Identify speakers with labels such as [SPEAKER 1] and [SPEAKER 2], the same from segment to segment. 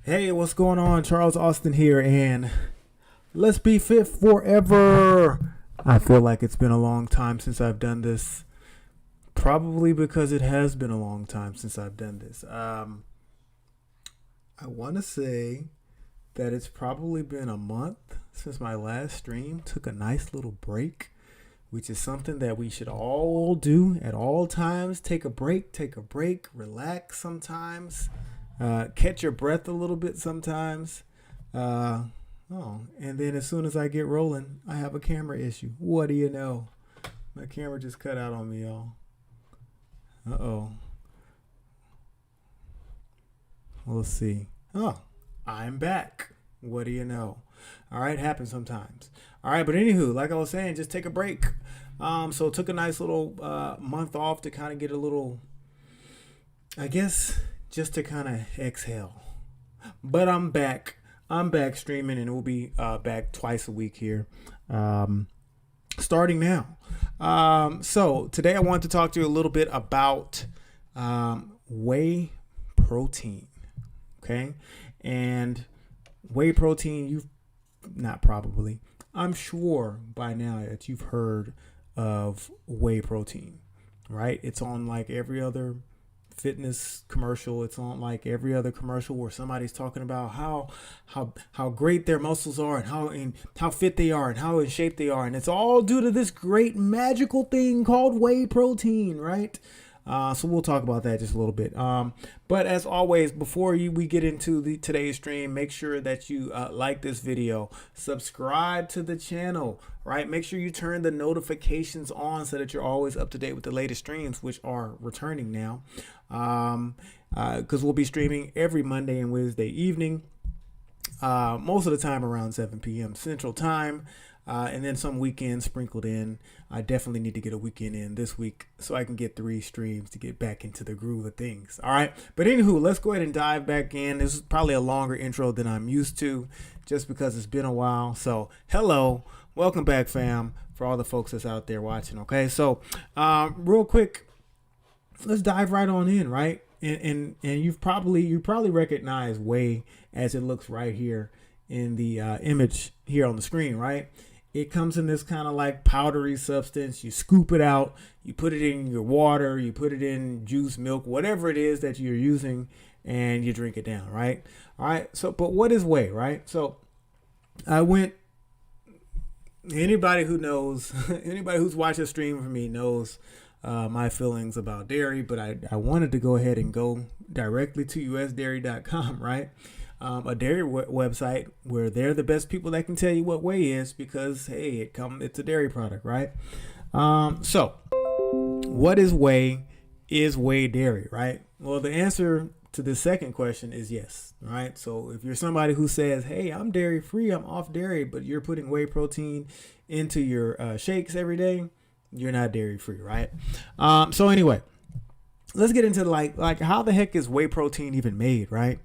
[SPEAKER 1] Hey, what's going on? Charles Austin here, and let's be fit forever. I feel like it's been a long time since I've done this. Probably because it has been a long time since I've done this. I want to say that it's probably been a month since my last stream. Took a nice little break, which is something that we should all do at all times. Take a break, relax sometimes. Catch your breath a little bit sometimes. And then as soon as I get rolling, I have a camera issue. What do you know? My camera just cut out on me, y'all. Uh-oh. Well, let's see. Oh, I'm back. What do you know? All right, happens sometimes. All right, but anywho, like I was saying, just take a break. So took a nice little month off to kind of get a little, I guess, just to kind of exhale. But I'm back. I'm back streaming, and we'll be back twice a week here, starting now. So today I want to talk to you a little bit about whey protein. Okay, and whey protein, I'm sure by now that you've heard of whey protein, right? It's on like every other fitness commercial. It's on like every other commercial where somebody's talking about how great their muscles are and how fit they are and how in shape they are, and it's all due to this great magical thing called whey protein, right? So we'll talk about that just a little bit. But as always, before we get into today's stream, make sure that you like this video, subscribe to the channel, right? Make sure you turn the notifications on so that you're always up to date with the latest streams, which are returning now. Because we'll be streaming every Monday and Wednesday evening, most of the time around 7 p.m. Central Time. And then some weekends sprinkled in. I definitely need to get a weekend in this week so I can get 3 streams to get back into the groove of things. All right. But anywho, let's go ahead and dive back in. This is probably a longer intro than I'm used to just because it's been a while. So hello, welcome back, fam, for all the folks that's out there watching. Okay. So real quick, let's dive right on in. Right. And you probably recognize whey as it looks right here in the image here on the screen. Right. It comes in this kind of like powdery substance. You scoop it out, you put it in your water, you put it in juice, milk, whatever it is that you're using, and you drink it down, right? All right. So, but what is whey, right? So anybody who knows, anybody who's watched a stream from me knows my feelings about dairy, but I wanted to go ahead and go directly to usdairy.com, right? A dairy website where they're the best people that can tell you what whey is, because hey, it's a dairy product, right? So what is whey? Is whey dairy, right? Well, the answer to the second question is yes, right? So if you're somebody who says, hey, I'm dairy free, I'm off dairy, but you're putting whey protein into your shakes every day, you're not dairy free, right? So anyway, let's get into like how the heck is whey protein even made, right?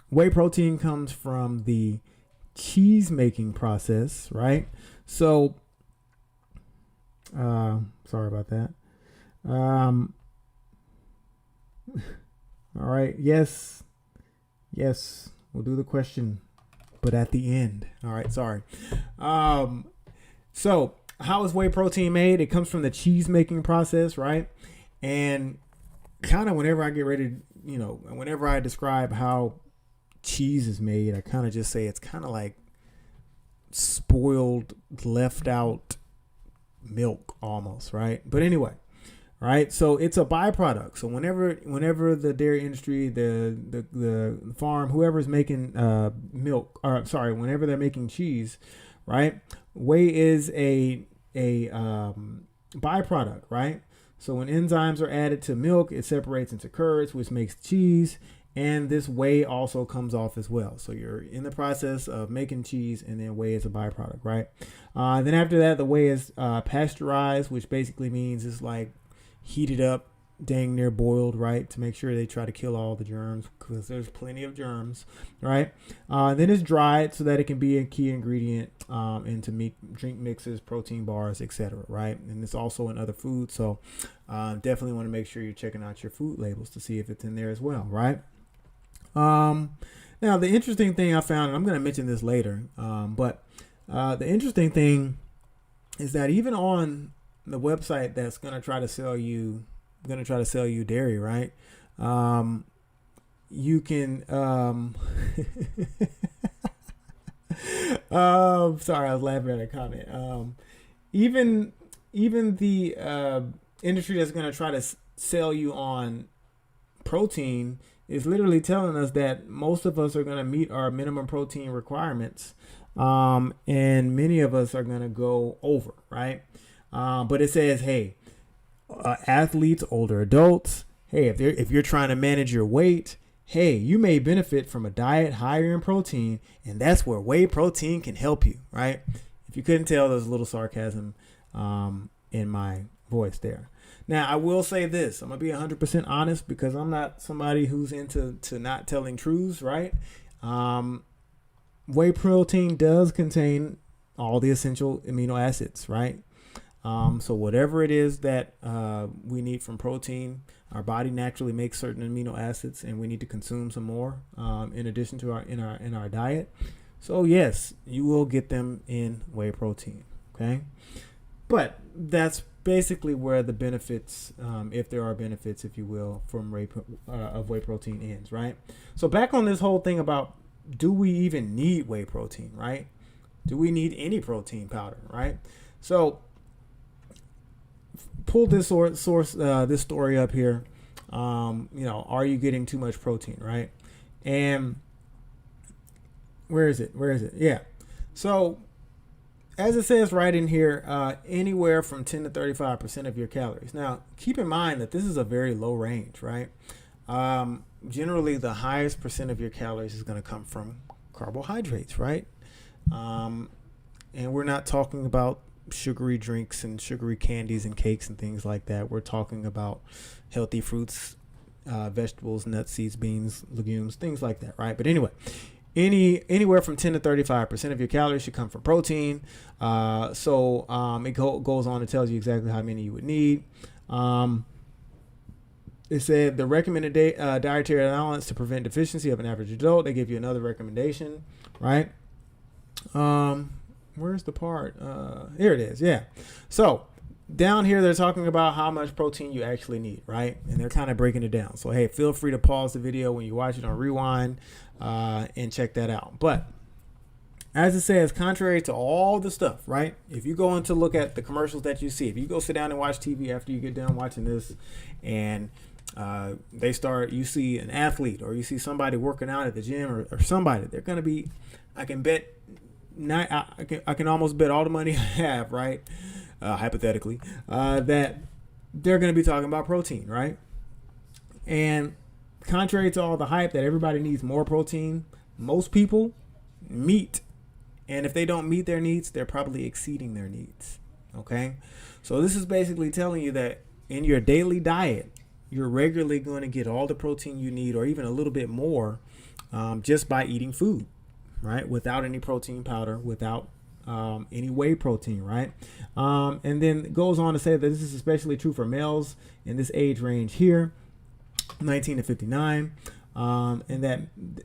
[SPEAKER 1] Whey protein comes from the cheese making process, right? So, sorry about that. All right. Yes, we'll do the question, but at the end. All right. Sorry. So how is whey protein made? It comes from the cheese making process, right? And kind of whenever I get ready, whenever I describe how cheese is made, I kind of just say it's kind of like spoiled, left out milk almost, right? But anyway, right? So it's a byproduct. So whenever the dairy industry, the farm, whoever's making whenever they're making cheese, right? Whey is a byproduct, right? So when enzymes are added to milk, it separates into curds, which makes cheese. And this whey also comes off as well. So you're in the process of making cheese, and then whey is a byproduct, right? Then after that, the whey is pasteurized, which basically means it's like heated up, dang near boiled, right? To make sure they try to kill all the germs, because there's plenty of germs, right? Then it's dried so that it can be a key ingredient into drink mixes, protein bars, etc., right? And it's also in other foods. So definitely want to make sure you're checking out your food labels to see if it's in there as well, right? Now, the interesting thing I found, and I'm going to mention this later, but the interesting thing is that even on the website that's going to try to sell you, dairy, right? You can, sorry, I was laughing at a comment. Even the industry that's going to try to sell you on protein is literally telling us that most of us are going to meet our minimum protein requirements, and many of us are going to go over, right? But it says, hey, athletes, older adults, hey, if you're trying to manage your weight, hey, you may benefit from a diet higher in protein, and that's where whey protein can help you, right? If you couldn't tell, there's a little sarcasm in my voice there. Now, I will say this. I'm going to be 100% honest because I'm not somebody who's into not telling truths, right? Whey protein does contain all the essential amino acids, right? So whatever it is that we need from protein, our body naturally makes certain amino acids, and we need to consume some more in addition to our diet. So yes, you will get them in whey protein, okay? But that's basically where the benefits, if there are benefits, if you will, from whey protein ends, right? So back on this whole thing about, do we even need whey protein, right? Do we need any protein powder, right? So pull this this story up here. Are you getting too much protein, right? And where is it? Yeah. So as it says right in here, anywhere from 10 to 35% of your calories. Now, keep in mind that this is a very low range, right? Generally, the highest percent of your calories is going to come from carbohydrates, right? And we're not talking about sugary drinks and sugary candies and cakes and things like that. We're talking about healthy fruits, vegetables, nuts, seeds, beans, legumes, things like that, right? But anyway, anywhere from 10 to 35% of your calories should come from protein. So it goes on and tells you exactly how many you would need. It said the recommended dietary allowance to prevent deficiency of an average adult. They give you another recommendation, right? Where's the part? Here it is. Yeah. So down here, they're talking about how much protein you actually need, right? And they're kind of breaking it down. So, hey, feel free to pause the video when you watch it on rewind and check that out. But as it says, contrary to all the stuff, right? If you go in to look at the commercials that you see, if you go sit down and watch TV after you get done watching this, and you see an athlete or you see somebody working out at the gym or somebody, they're going to be, I can almost bet all the money I have, right? Hypothetically, that they're going to be talking about protein, right? And contrary to all the hype that everybody needs more protein, most people meet. And if they don't meet their needs, they're probably exceeding their needs. Okay? So this is basically telling you that in your daily diet, you're regularly going to get all the protein you need, or even a little bit more, just by eating food, right? Without any protein powder, without any whey protein, right? And then it goes on to say that this is especially true for males in this age range here, 19 to 59, and that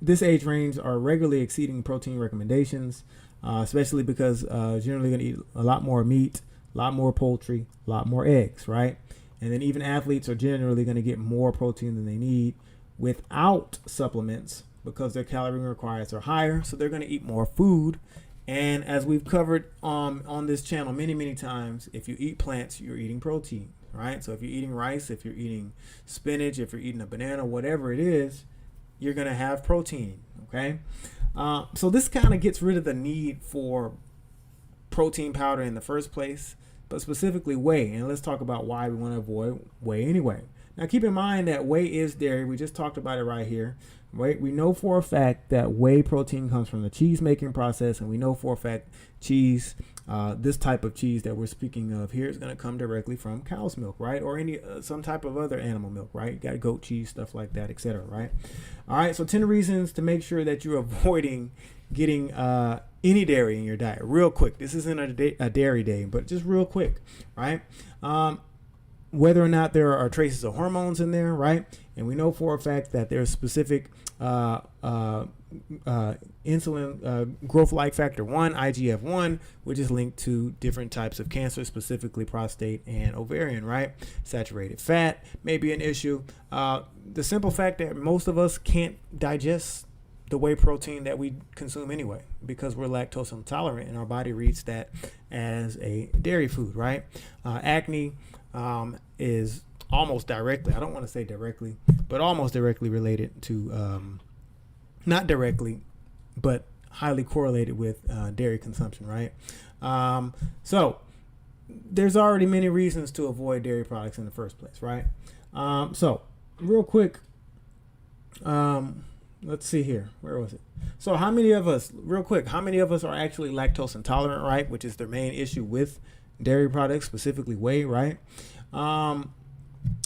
[SPEAKER 1] this age range are regularly exceeding protein recommendations, especially because generally going to eat a lot more meat, a lot more poultry, a lot more eggs, right? And then even athletes are generally going to get more protein than they need without supplements because their calorie requirements are higher, so they're going to eat more food. And as we've covered on this channel many times, if you eat plants, you're eating protein, right? So if you're eating rice, if you're eating spinach, if you're eating a banana, whatever it is, you're going to have protein, okay? So this kind of gets rid of the need for protein powder in the first place, but specifically whey. And let's talk about why we want to avoid whey anyway. Now, keep in mind that whey is dairy. We just talked about it right here. Right? We know for a fact that whey protein comes from the cheese making process, and we know for a fact cheese, this type of cheese that we're speaking of here, is going to come directly from cow's milk, right? Or some type of other animal milk, right? You got goat cheese, stuff like that, etc. Right? All right. So 10 reasons to make sure that you're avoiding getting any dairy in your diet. Real quick. This isn't a dairy day, but just real quick, right? One whether or not there are traces of hormones in there, right? And we know for a fact that there's specific insulin growth-like factor 1, IGF-1, which is linked to different types of cancer, specifically prostate and ovarian, right? Saturated fat may be an issue. The simple fact that most of us can't digest the whey protein that we consume anyway, because we're lactose intolerant and our body reads that as a dairy food, right? Acne is almost directly, I don't want to say directly, but almost directly related to, not directly, but highly correlated with dairy consumption, right? So there's already many reasons to avoid dairy products in the first place, right? So real quick, let's see here. Where was it? So how many of us, real quick, how many of us are actually lactose intolerant, right? Which is the main issue with dairy products, specifically whey, right?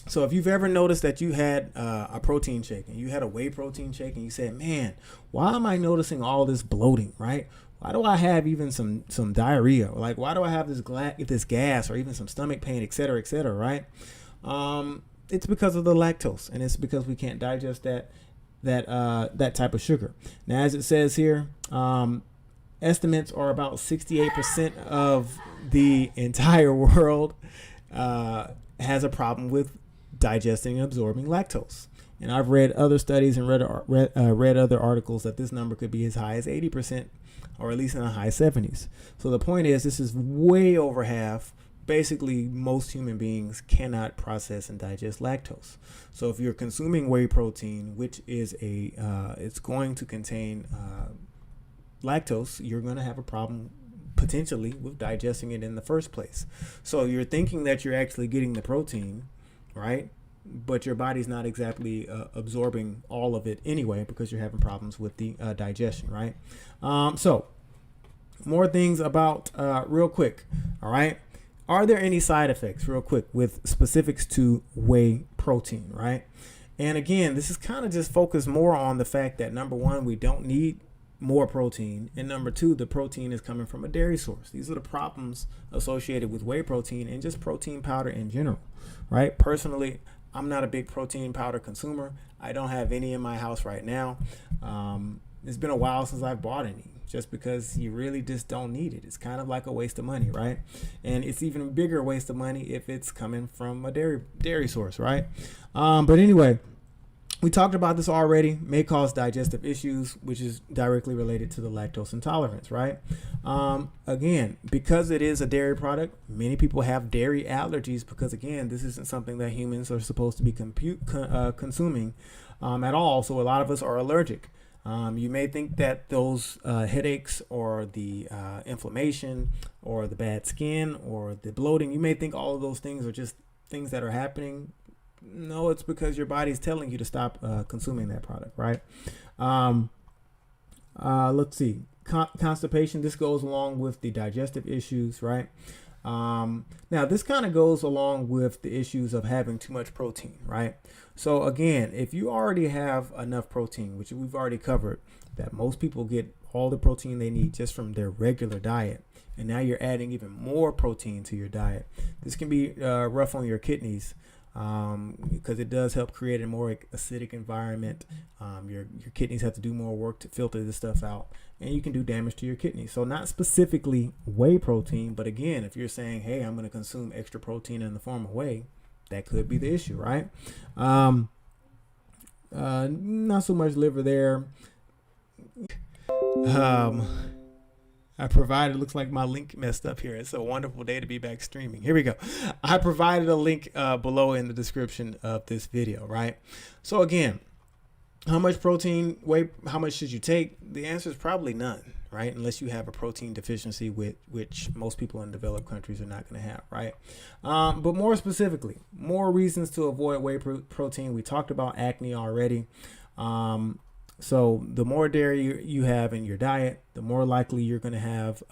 [SPEAKER 1] So if you've ever noticed that you had a protein shake and you had a whey protein shake and you said, man, why am I noticing all this bloating, right? Why do I have even some diarrhea? Like, why do I have this gas or even some stomach pain, et cetera, right? It's because of the lactose, and it's because we can't digest that type of sugar. Now, as it says here, estimates are about 68% of the entire world has a problem with digesting and absorbing lactose. And I've read other studies and read other articles that this number could be as high as 80%, or at least in the high 70s. So the point is, this is way over half. Basically, most human beings cannot process and digest lactose. So if you're consuming whey protein, which is it's going to contain lactose, you're going to have a problem potentially with digesting it in the first place. So you're thinking that you're actually getting the protein, right? But your body's not exactly absorbing all of it anyway, because you're having problems with the digestion, right? So more things about real quick, all right? Are there any side effects, real quick, with specifics to whey protein, right? And again, this is kind of just focused more on the fact that, number one, we don't need more protein, and number two, the protein is coming from a dairy source. These are the problems associated with whey protein and just protein powder in general, right? Personally, I'm not a big protein powder consumer. I don't have any in my house right now. It's been a while since I've bought any, just because you really just don't need it. It's kind of like a waste of money, right? And it's even a bigger waste of money if it's coming from a dairy source, right? But anyway, we talked about this already. May cause digestive issues, which is directly related to the lactose intolerance, right? Again, because it is a dairy product, many people have dairy allergies because, again, this isn't something that humans are supposed to be consuming at all. So a lot of us are allergic. You may think that those headaches or the inflammation or the bad skin or the bloating, you may think all of those things are just things that are happening. No, it's because your body's telling you to stop consuming that product, right? Let's see. Constipation, this goes along with the digestive issues, right? Now, this kind of goes along with the issues of having too much protein, right? So again, if you already have enough protein, which we've already covered, that most people get all the protein they need just from their regular diet, and now you're adding even more protein to your diet, this can be rough on your kidneys, because it does help create a more acidic environment. Your kidneys have to do more work to filter this stuff out, and you can do damage to your kidneys. So not specifically whey protein, but again, if you're saying, hey, I'm going to consume extra protein in the form of whey, that could be the issue, right? Not so much liver there. I provided, looks like my link messed up here. It's a wonderful day to be back streaming. Here we go. I provided a link below in the description of this video, right? So again, how much protein, how much should you take? The answer is probably none, right? Unless you have a protein deficiency, which most people in developed countries are not going to have, right? But more specifically, more reasons to avoid whey protein. We talked about acne already. So the more dairy you have in your diet, the more likely you're going to have,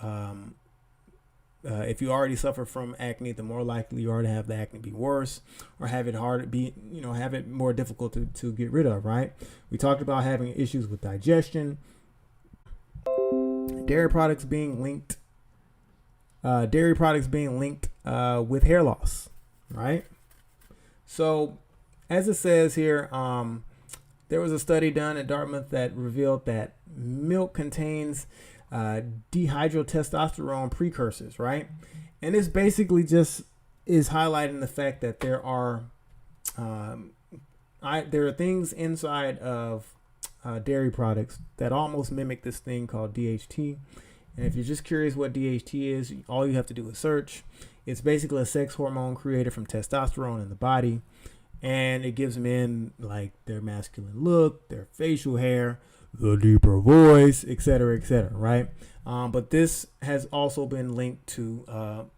[SPEAKER 1] if you already suffer from acne, the more likely you are to have the acne be worse or have it have it more difficult to get rid of, right? We talked about having issues with digestion, dairy products being linked with hair loss, right? So as it says here, there was a study done at Dartmouth that revealed that milk contains dihydrotestosterone precursors, right? And this basically just is highlighting the fact that there are things inside of dairy products that almost mimic this thing called DHT. And if you're just curious what DHT is, all you have to do is search. It's basically a sex hormone created from testosterone in the body, and it gives men like their masculine look, their facial hair, the deeper voice, etc., right? But this has also been linked to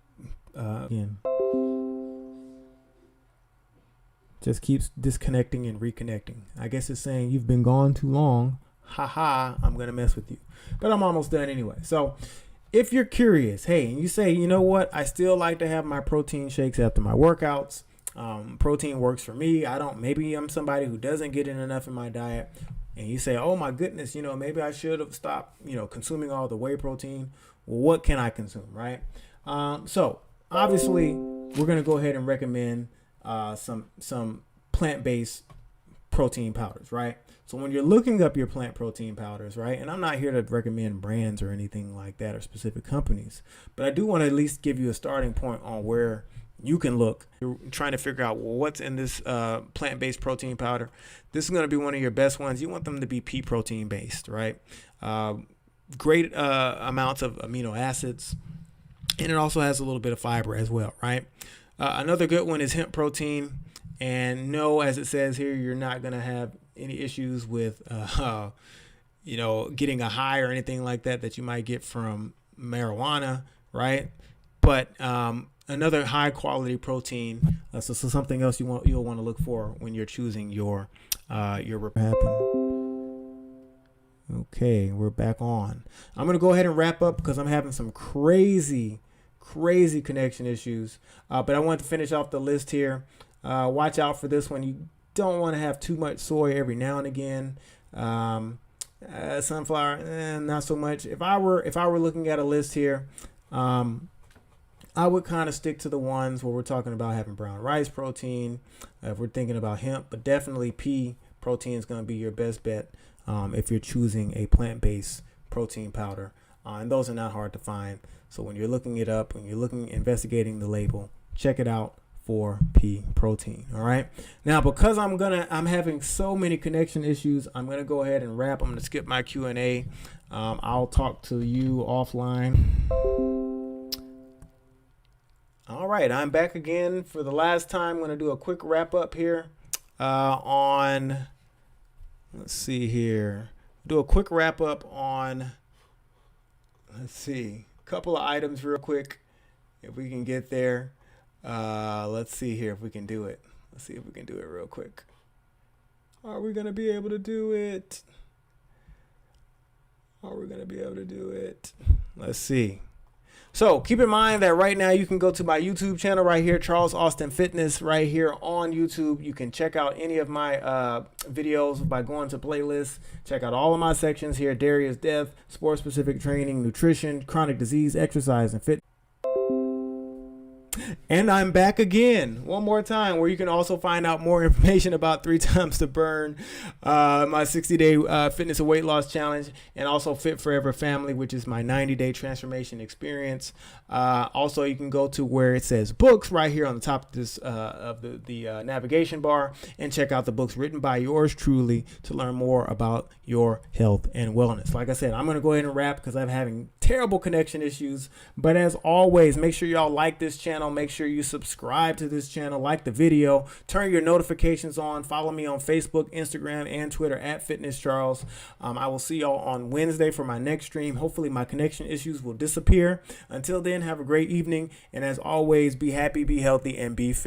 [SPEAKER 1] again, just keeps disconnecting and reconnecting. I guess it's saying you've been gone too long. Haha, I'm gonna mess with you, but I'm almost done anyway. So if you're curious, hey, and you say, you know what, I still like to have my protein shakes after my workouts. Protein works for me. Maybe I'm somebody who doesn't get in enough in my diet. And you say, oh my goodness, maybe I should have stopped, consuming all the whey protein. Well, what can I consume, right? So obviously we're going to go ahead and recommend some plant-based protein powders, right? So when you're looking up your plant protein powders, right, and I'm not here to recommend brands or anything like that or specific companies, but I do want to at least give you a starting point on where you can look. You're trying to figure out, well, what's in this plant-based protein powder. This is going to be one of your best ones. You want them to be pea protein based, right? Great amounts of amino acids, and it also has a little bit of fiber as well, right? Another good one is hemp protein. And no, as it says here, you're not going to have any issues with, getting a high or anything like that you might get from marijuana, right? But another high quality protein, so something else you'll want to look for when you're choosing your Okay, we're back on. I'm going to go ahead and wrap up because I'm having some crazy connection issues. But I want to finish off the list here. Watch out for this one. You don't want to have too much soy every now and again. Sunflower, not so much. If I were looking at a list here, I would kind of stick to the ones where we're talking about having brown rice protein. If we're thinking about hemp, but definitely pea protein is going to be your best bet if you're choosing a plant-based protein powder. And those are not hard to find. So when you're looking it up, when you're investigating the label, check it out for pea protein. All right. Now, because I'm having so many connection issues, I'm gonna go ahead and wrap. I'm gonna skip my Q&A. I'll talk to you offline. All right, I'm back again for the last time. I'm gonna do a quick wrap up here on. Let's see here. Do a quick wrap up on. Let's see, a couple of items real quick, if we can get there. Let's see here if we can do it. Let's see if we can do it real quick. Are we going to be able to do it? Let's see. So keep in mind that right now you can go to my YouTube channel right here, Charles Austin Fitness, right here on YouTube. You can check out any of my videos by going to playlists. Check out all of my sections here: dairy is death, sports specific training, nutrition, chronic disease, exercise, and fitness. And I'm back again one more time, where you can also find out more information about 3 times to burn, my 60-day fitness and weight loss challenge, and also Fit Forever Family, which is my 90-day transformation experience. Also, you can go to where it says books right here on the top of this of the navigation bar, and check out the books written by yours truly to learn more about your health and wellness. Like I said, I'm going to go ahead and wrap because I'm having terrible connection issues. But as always, make sure y'all like this channel. Make sure you subscribe to this channel, like the video, turn your notifications on, follow me on Facebook, Instagram, and Twitter at Fitness Charles. I will see y'all on Wednesday for my next stream. Hopefully my connection issues will disappear. Until then, have a great evening. And as always, be happy, be healthy, and be fit.